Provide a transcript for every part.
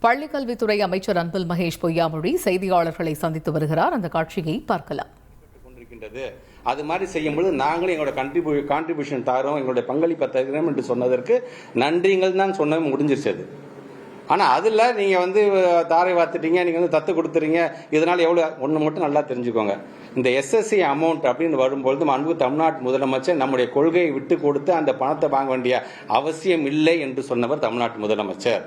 பள்ளிக்கல்வித்துறை அமைச்சர் அன்பில் மகேஷ் பொய்யாமொழி செய்தியாளர்களை சந்தித்து வருகிறார். அந்த காட்சியை பார்க்கலாம். அது மாதிரி செய்யும்போது நாங்களும் எங்களோட கான்ட்ரிபியூஷன் தரோம், எங்களுடைய பங்களிப்பை தருகிறோம் என்று சொன்னதற்கு நன்றிங்கள் தான் சொன்ன முடிஞ்சிருச்சு. ஆனால் அதில் நீங்கள் தாரை வாத்துட்டீங்க, நீங்கள் தத்து கொடுத்துறீங்க. இதனால் எவ்வளோ ஒன்று மட்டும் நல்லா தெரிஞ்சுக்கோங்க. இந்த எஸ்எஸ்சி அமௌண்ட் அப்படின்னு வரும்பொழுது அன்பு தமிழ்நாட்டு முதலமைச்சர் நம்முடைய கொள்கையை விட்டு கொடுத்து அந்த பணத்தை வாங்க வேண்டிய அவசியம் இல்லை என்று சொன்னவர் தமிழ்நாட்டு முதலமைச்சர்.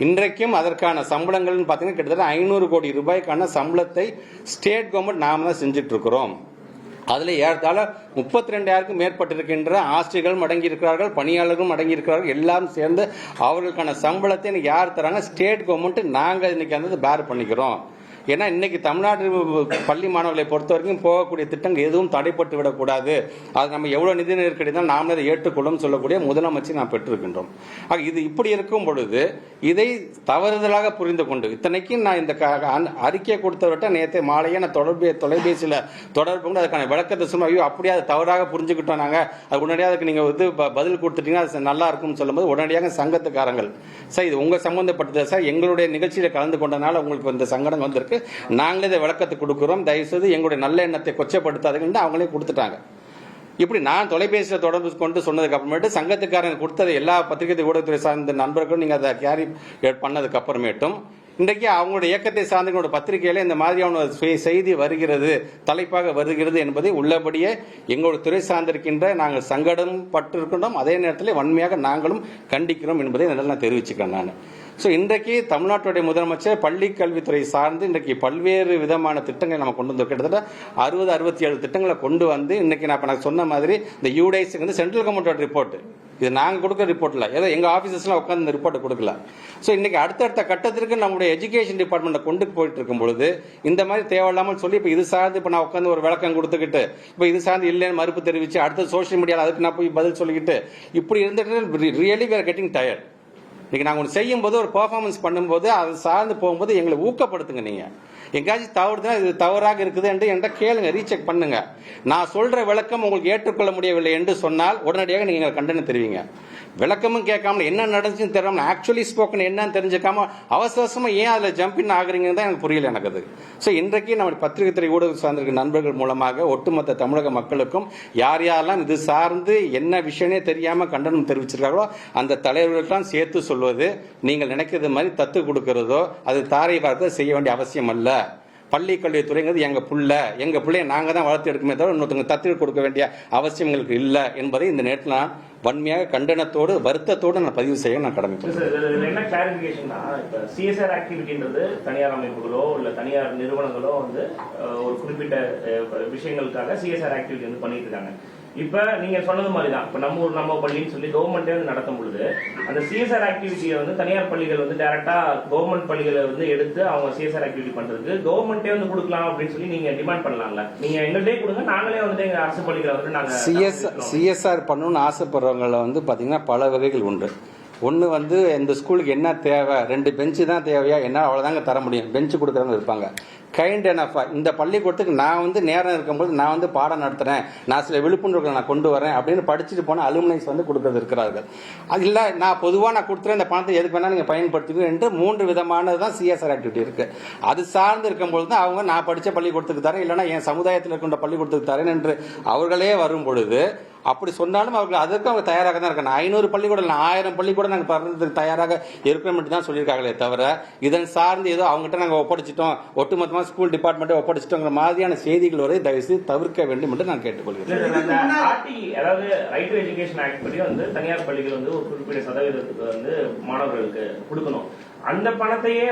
இன்றைக்கும் அதற்கான சம்பளங்கள்னு பார்த்தீங்கன்னா கிட்டத்தட்ட 500 கோடி ரூபாய்க்கான சம்பளத்தை ஸ்டேட் கவர்மெண்ட் நாம தான் செஞ்சுட்டு இருக்கிறோம். அதில் ஏறத்தாழ 32,000க்கும் மேற்பட்டிருக்கின்ற ஆசிரியர்களும் அடங்கியிருக்கிறார்கள், பணியாளர்களும் அடங்கியிருக்கிறார்கள். எல்லாரும் சேர்ந்து அவர்களுக்கான சம்பளத்தை இன்னைக்கு யார் தராங்க? State government. நாங்கள் இன்னைக்கு அந்த பேர் பண்ணிக்கிறோம். ஏன்னா இன்னைக்கு தமிழ்நாட்டு பள்ளி மாணவர்களை பொறுத்த வரைக்கும் போகக்கூடிய திட்டங்கள் எதுவும் தடைப்பட்டு விடக்கூடாது. அது நம்ம எவ்வளவு நிதி நெருக்கடி தான் நாமளே அதை ஏற்றுக்கொள்ளும் சொல்லக்கூடிய முதலமைச்சர் நாம் பெற்றிருக்கின்றோம். இது இப்படி இருக்கும் பொழுது இதை தவறுதலாக புரிந்து கொண்டு இத்தனைக்கும் நான் இந்த அறிக்கையை கொடுத்தவர்கிட்ட நேற்று மாலையே நான் தொலைபேசியில் தொடர்பு கொண்டு அதுக்கான விளக்கத்தை சொன்ன அப்படியே அதை தவறாக புரிஞ்சுக்கிட்டோம். நாங்கள் அது உடனடியாக அதுக்கு நீங்கள் பதில் கொடுத்துட்டீங்கன்னா அது நல்லா இருக்கும்னு சொல்லும்போது உடனடியாக சங்கத்துக்காரங்கள் சார் இது உங்கள் சம்பந்தப்பட்டது சார், எங்களுடைய நிகழ்ச்சியில் கலந்து கொண்டனால உங்களுக்கு இந்த சங்கடம் வந்திருக்கு, நாங்களே இதை விளக்கத்தை கொடுக்கிறோம், தயவுசெய்து எங்களுடைய நல்ல எண்ணத்தை கொச்சப்படுத்தாதுன்னு அவங்களே கொடுத்துட்டாங்க. இப்படி நான் தொலைபேசியில் தொடர்பு கொண்டு சொன்னதுக்கு அப்புறமேட்டு சங்கத்துக்காரங்க கொடுத்தது எல்லா பத்திரிகை ஊடகத்துறை சார்ந்த நண்பர்களும் நீங்கள் அதை கேரி பண்ணதுக்கு அப்புறமேட்டும் இன்றைக்கு அவங்களுடைய இயக்கத்தை சார்ந்த பத்திரிகையில இந்த மாதிரியான செய்தி வருகிறது, தலைப்பாக வருகிறது என்பதை உள்ளபடியே எங்களுடைய துறை சார்ந்திருக்கின்ற நாங்கள் சங்கடம் பட்டிருக்கின்றோம். அதே நேரத்தில் வன்மையாக நாங்களும் கண்டிக்கிறோம் என்பதை நான் தெரிவிச்சுக்கிறேன். நான் இன்றைக்கு தமிழ்நாட்டுடைய முதலமைச்சர் பள்ளி கல்வித்துறை சார்ந்து இன்றைக்கு பல்வேறு விதமான திட்டங்களை நம்ம கொண்டு வந்து கிட்டத்தட்ட 67 திட்டங்களை கொண்டு வந்து இன்னைக்கு நான் சொன்ன மாதிரி இந்த யூடைஸ் சென்ட்ரல் கவர்மெண்டோட ரிப்போர்ட், இது நாங்கள் கொடுக்குற ரிப்போர்ட் இல்லை, ஏதோ எங்கள் ஆஃபீஸர்ஸ்லாம் உட்காந்து இந்த ரிப்போர்ட்டை கொடுக்கல. இன்னைக்கு அடுத்தடுத்த கட்டத்திற்கு நம்முடைய எஜுகேஷன் டிபார்ட்மெண்ட்டை கொண்டு போயிட்டு இருக்கும் பொழுது இந்த மாதிரி தேவையில்லாமல் சொல்லி இப்போ இது சார்ந்து இப்போ நான் உட்காந்து ஒரு விளக்கம் கொடுத்துக்கிட்டு இப்போ இது சார்ந்து இல்லைன்னு மறுப்பு தெரிவித்து அடுத்த சோஷியல் மீடியாவில் அதுக்கு நான் போய் பதில் சொல்லிக்கிட்டு இப்படி இருந்துட்டு really we are getting tired. இன்னைக்கு நாங்கள் ஒன்று செய்யும் போது ஒரு பெர்ஃபார்மன்ஸ் பண்ணும்போது அதை சார்ந்து போகும்போது எங்களை ஊக்கப்படுத்துங்க. நீங்கள் எங்கேயாச்சும் தவறுதுன்னா இது தவறாக இருக்குது என்று என்கிட்ட கேளுங்க, ரீசெக் பண்ணுங்க. நான் சொல்ற விளக்கம் உங்களுக்கு ஏற்றுக்கொள்ள முடியவில்லை என்று சொன்னால் உடனடியாக நீங்கள் கண்டனம் தெரிவிங்க. விளக்கமும் கேட்காம என்ன நடந்துச்சுன்னு தெரியாம ஆக்சுவலி ஸ்போக்கன் என்னன்னு தெரிஞ்சுக்காம அவசரமா ஏன் அதில் ஜம்பின் ஆகுறீங்கன்னு தான் எனக்கு புரியல எனக்கு அது. இன்றைக்கு நம்ம பத்திரிகை துறை ஊடகம் சார்ந்திருக்க நண்பர்கள் மூலமாக ஒட்டுமொத்த தமிழக மக்களுக்கும் யார் யாரெல்லாம் இது சார்ந்து என்ன விஷயமே தெரியாம கண்டனம் தெரிவிச்சிருக்காங்களோ அந்த தலைவர்களுக்கெல்லாம் சேர்த்து சொல்வது, நீங்கள் நினைக்கிறது மாதிரி தத்து கொடுக்கிறதோ அது தாரை பார்க்க செய்ய வேண்டிய அவசியம் அல்ல. பள்ளி கல்வித்துறைங்கிறது எங்க பிள்ளைய நாங்க தான் வளர்த்து எடுக்குமே தவிர இன்னொருத்தவங்க தத்து கொடுக்க வேண்டிய அவசியம் எங்களுக்கு இல்லை என்பதை இந்த நேரத்தில் நான் வன்மையாக கண்டனத்தோடு வருத்தத்தோடு நான் பதிவு செய்ய நான் கடமைப்பட்டேன். என்ன கிளாரிபிகேஷன்னா, இப்ப சிஎஸ்ஆர் ஆக்டிவிட்டின்றது தனியார் அமைப்புகளோ இல்ல தனியார் நிறுவனங்களோ ஒரு குறிப்பிட்ட விஷயங்களுக்காக சிஎஸ்ஆர் ஆக்டிவிட்டி பண்ணிட்டு இருக்காங்க. இப்ப நீங்க சொன்னது மாதிரிதான் இப்ப நம்ம பள்ளின்னு சொல்லி கவர்மெண்டே நடத்தும் பொழுது அந்த சிஎஸ்ஆர் ஆக்டிவிட்டியை தனியார் பள்ளிகள் டைரக்டா கவர்மெண்ட் பள்ளிகளை எடுத்து அவங்க சிஎஸ்ஆர் ஆக்டிவிட்டி பண்றதுக்கு கவர்மெண்டே கொடுக்கலாம் அப்படின்னு சொல்லி நீங்க டிமாண்ட் பண்ணலாம்ல. நீங்க எங்கள்டே கொடுங்க, நாங்களே எங்க அரசு பள்ளிகளை நாங்க சிஎஸ்ஆர் பண்ணணும்னு ஆசைப்படுறவங்கள பாத்தீங்கன்னா பல வகைகள் உண்டு. ஒன்று இந்த ஸ்கூலுக்கு என்ன தேவை, 2 பெஞ்சு தான் தேவையா, என்ன அவ்வளோதாங்க தர முடியும், பெஞ்சு கொடுக்குறவங்க இருப்பாங்க. கைண்ட் எனஃபா இந்த பள்ளிக்கூடத்துக்கு நான் நேரம் இருக்கும்போது நான் பாடம் நடத்துறேன், நான் சில விழிப்புணர்வுகளை நான் கொண்டு வரேன் அப்படின்னு படிச்சுட்டு போன அலுமினைஸ் கொடுக்கறது இருக்கிறார்கள். அது இல்லை நான் பொதுவாக நான் கொடுத்துறேன், இந்த பணத்தை எதுக்கு வேணா நீங்கள் பயன்படுத்திக்கணும் என்று 3 விதமானது தான் சிஎஸ்ஆர் ஆக்டிவிட்டி இருக்கு. அது சார்ந்து இருக்கும்பொழுது தான் அவங்க நான் படித்த பள்ளிக்கூடத்துக்கு தரேன், இல்லைன்னா என் சமுதாயத்தில் இருக்கின்ற பள்ளிக்கூடத்துக்கு தரேன் என்று அவர்களே வரும் பொழுது அப்படி சொன்னாலும் அவர்கள் அதற்கு அவங்க தயாராக தான் இருக்காங்க. 500 பள்ளிக்கூடம் 1000 பள்ளிக்கூடம் நாங்கள் பறந்ததுக்கு தயாராக இருக்கிறோம் தான் சொல்லியிருக்காங்களே தவிர இதன் சார்ந்து ஏதோ அவங்ககிட்ட நாங்கள் ஒப்படைச்சிட்டோம், ஒட்டுமொத்தமாக ஸ்கூல் டிபார்ட்மெண்ட்டை ஒப்படைச்சிட்டோங்கிற மாதிரியான செய்திகள் வரை தயவுசெய்து தவிர்க்க வேண்டும் என்று நான் கேட்டுக்கொள்கிறேன். அதாவது ரைட் டு எஜுகேஷன் ஆக்ட் படி தனியார் பள்ளிகள் ஒரு குறிப்பிட்ட சதவீதத்துக்கு மாணவர்களுக்கு கொடுக்கணும். அந்த பணத்தையே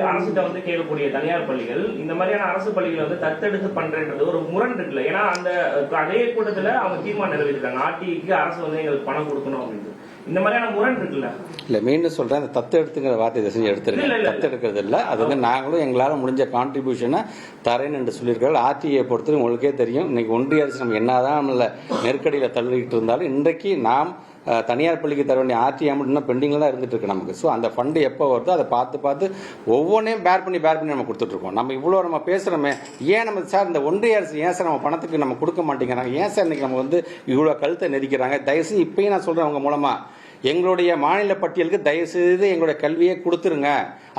அரசு கேட்கக்கூடிய தனியார் பள்ளிகள் இந்த மாதிரியான அரசு பள்ளிகளை தத்தெடுத்து பண்றது ஒரு முரண் இருக்குல்ல. ஏன்னா அதே கூட்டத்துல அவங்க தீர்மானம் நிறைவேற்றிருக்காங்க, ஆர்டிக்கு அரசு எங்களுக்கு பணம் கொடுக்கணும் அப்படின்னு. இந்த மாதிரியான முரண் இருக்குல்ல. இல்ல மீண்டும் சொல்றேன், அந்த தத்து எடுத்துங்கிற வார்த்தை செஞ்சு எடுத்துருங்க. தத்து எடுக்கிறது இல்லை, அது நாங்களும் எங்களால் முடிஞ்ச கான்ட்ரிபியூஷனை தரேன் என்று சொல்லியிருக்காங்க. ஆர்டிஐ பொறுத்தவரை உங்களுக்கே தெரியும், இன்னைக்கு ஒன்றிய அரசு நம்ம என்னதான் நம்மள நெருக்கடியில் தள்ளிக்கிட்டு இருந்தாலும் இன்றைக்கு நாம் தனியார் பள்ளிக்கு தர வேண்டிய ஆர்டி அமௌண்ட் இன்னும் பெண்டிங்ல தான் இருந்துட்டு இருக்கு நமக்கு. அந்த ஃபண்டு எப்போ வருதோ அதை பார்த்து ஒவ்வொன்றையும் பேர் பண்ணி நம்ம கொடுத்துட்டு இருக்கோம். நம்ம இவ்வளோ நம்ம பேசுறோமே, ஏன் நம்ம சார் இந்த ஒன்றிய அரசு ஏன் சார் நம்ம பணத்துக்கு நம்ம கொடுக்க மாட்டேங்கிறாங்க, ஏன் சார் இன்னைக்கு நம்ம இவ்வளோ கழுத்தை நெரிக்கிறாங்க? தயவுசெய்து இப்பயும் நான் சொல்றேன் உங்க மூலமா எங்களுடைய மாநில பட்டியலுக்கு தயவுசெய்து எங்களுடைய கல்வியை கொடுத்துருங்க,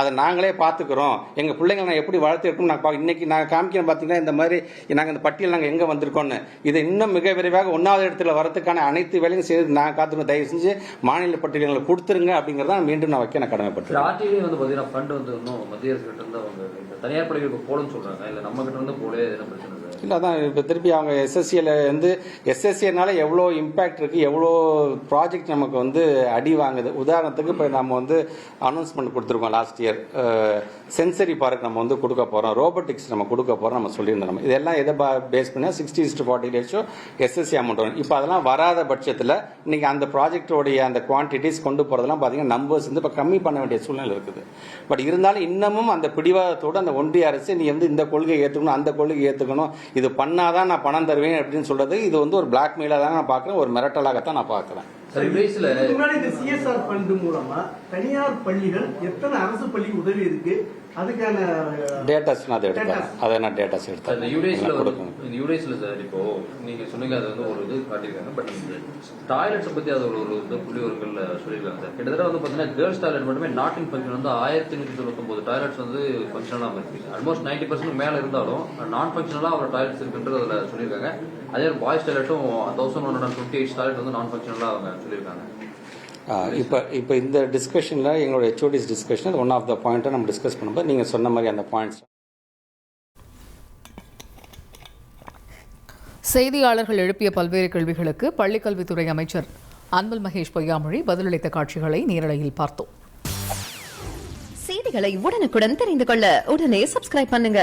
அதை நாங்களே பார்த்துக்கிறோம், எங்கள் பிள்ளைங்களை நான் எப்படி வளர்த்துருக்கோம் இன்னைக்கு நான் காமிக்கிறேன். பார்த்தீங்கன்னா இந்த மாதிரி நாங்கள் இந்த பட்டியல் நாங்கள் எங்கே வந்திருக்கோன்னு இதை இன்னும் மிக விரைவாக 1வது இடத்துல வரதுக்கான அனைத்து வேலையும் செய்து நான் காத்துக்கணும். தயவு செஞ்சு மாநில பட்டியல் எங்களுக்கு கொடுத்துருங்க அப்படிங்கிறத மீண்டும் நான் வைக்க நான் கடமைப்பட்டேன். ஆர்டிஐ வந்து பார்த்தீங்கன்னா ஃபண்ட் வந்து இன்னும் மத்திய அரசு கிட்ட இருந்து அவங்க இந்த தனியார் பள்ளிகளுக்கு போலன்னு சொல்றாங்க, இல்லை நம்ம கிட்ட இருந்து போலே என்ன பிரச்சனை சார்? இல்லை, அதான் இப்போ திருப்பி அவங்க எஸ்எஸ்சியில் வந்து எஸ்எஸ்சினால எவ்வளோ இம்பேக்ட் இருக்குது, எவ்வளோ ப்ராஜெக்ட் நமக்கு வந்து அடி வாங்குது. உதாரணத்துக்கு இப்போ நம்ம வந்து அனௌன்ஸ்மெண்ட் கொடுத்துருக்கோம் லாஸ்ட் இயர், சென்சரி பார்க் நம்ம வந்து கொடுக்க போகிறோம், ரோபோட்டிக்ஸ் நம்ம கொடுக்க போகிறோம், நம்ம சொல்லியிருந்தோம். நம்ம இதெல்லாம் எதை பேஸ் பண்ணி 60:40 ரேஷியோ எஸ்எஸ்சி அமௌண்ட் வரும். இப்போ அதெல்லாம் வராத பட்சத்தில் இன்னைக்கு அந்த ப்ராஜெக்டோடைய அந்த குவான்டிட்டிஸ் கொண்டு போகிறதெல்லாம் பார்த்தீங்கன்னா நம்பர்ஸ் வந்து இப்போ கம்மி பண்ண வேண்டிய சூழ்நிலை இருக்குது. பட் இருந்தாலும் இன்னமும் அந்த பிடிவாதத்தோடு அந்த ஒன்றிய அரசு நீ வந்து இந்த கொள்கையை ஏற்றுக்கணும், அந்த கொள்கையை ஏற்றுக்கணும், இது பண்ணாதான் நான் பணம் தருவேன் அப்படின்னு சொல்றது இது வந்து ஒரு பிளாக்மெயிலாக தான் நான் பார்க்குறேன், ஒரு மிரட்டலாகத்தான் நான் பார்க்குறேன். முன்னாடி இந்த CSR ஃபண்ட் மூலமா தனியார் பள்ளிகள் எத்தனை அரசு பள்ளிக்கு உதவி இருக்கு, அதுக்கான டேட்டாஸ் நான் எடுத்தேன். அதை நான் டேட்டாஸ் எடுத்தேன். இந்த யூடேஸ்ல சார் இப்போ நீங்க சொன்னீங்க, அது வந்து ஒரு இது காட்டியிருக்காங்க. பட் டாய்லெட்ஸை பத்தி அது ஒரு புள்ளி ஒருங்கள்ல சொல்லியிருக்காங்க சார். கிட்டத்தட்ட வந்து பாத்தீங்கன்னா கேர்ள்ஸ் டாய்லெட் மட்டுமே நாட்டின் ஃபங்க்ஷன் வந்து 1199 டாய்லெட்ஸ் வந்து ஃபங்க்ஷனலா இருக்கு. ஆல்மோஸ்ட் 90% மேல இருந்தாலும் நான் ஃபங்க்ஷனலா அவர் டாய்லெட்ஸ் இருக்குன்றது அதுல சொல்லியிருக்காங்க. அதே பாய்ஸ் டாய்லெட்டும் 1158 டாய்லெட் வந்து நான் ஃபங்க்ஷனலா அவங்க சொல்லியிருக்காங்க. இப்போ இந்த டிஸ்கஷனில் எங்களோட HOD's discussion one of the பாயிண்ட்டை நம்ம டிஸ்கஸ் பண்ணும்போது நீங்கள் சொன்ன மாதிரி அந்த பாயிண்ட்ஸ். செய்தியாளர்கள் எழுப்பிய பல்வேறு கேள்விகளுக்கு பள்ளிக்கல்வித்துறை அமைச்சர் அன்பில் மகேஷ் பொய்யாமொழி பதிலளித்த காட்சிகளை நேரலையில் பார்த்தோம். செய்திகளை உடனுக்குடன் தெரிந்து கொள்ள உடனே சப்ஸ்கிரைப் பண்ணுங்க.